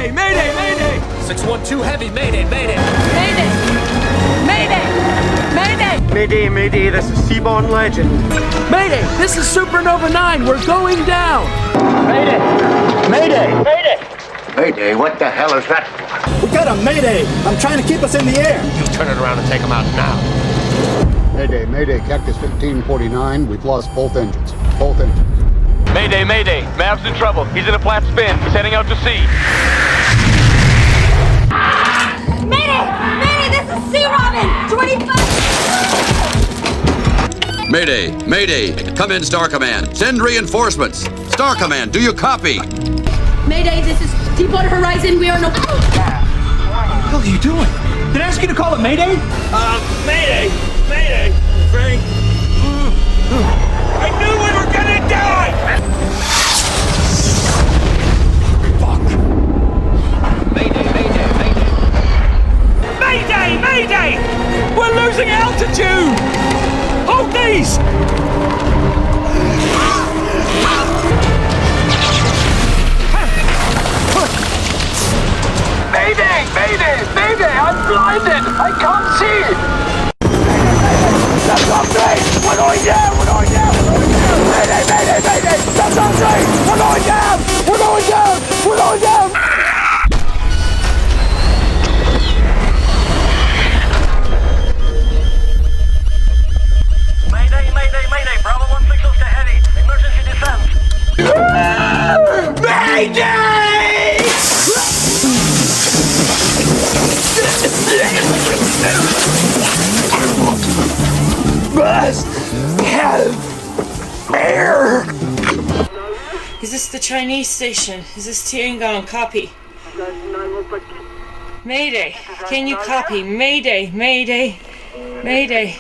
Mayday! Mayday! Mayday! 612 heavy, mayday, mayday! Mayday! Mayday! Mayday! Mayday, mayday, this is Seaborn Legend. Mayday! This is Supernova 9. We're going down. Mayday! Mayday! Mayday! Mayday, what the hell is that for? We got a mayday! I'm trying to keep us in the air! You turn it around and take them out now. Mayday, mayday, Cactus 1549. We've lost both engines. Both engines. Mayday, mayday. Mav's in trouble. He's in a flat spin. He's heading out to sea. Mayday! Mayday! This is Sea Robin! 25! Mayday! Mayday! Come in, Star Command. Send reinforcements. Star Command, do you copy? Mayday, this is Deepwater Horizon. We are no... What the hell are you doing? Did I ask you to call it Mayday? Mayday! Mayday! Frank! I knew we were gonna die! Fuck! Mayday, mayday, mayday! Mayday! Mayday! We're losing altitude! Hold these! Mayday! Mayday! Mayday! I'm blinded! I can't see! That's not safe! We're going down! We're going down! We're going down! Mayday! Mayday! Mayday! That's not safe! We're going down! We're going down! We're going down! Mayday, mayday, mayday. Bravo 16 to heavy. Emergency descent. Mayday! Must have air. Is this the Chinese station? Is this Tiangong? Copy. Mayday. Can you copy? Mayday, mayday, mayday.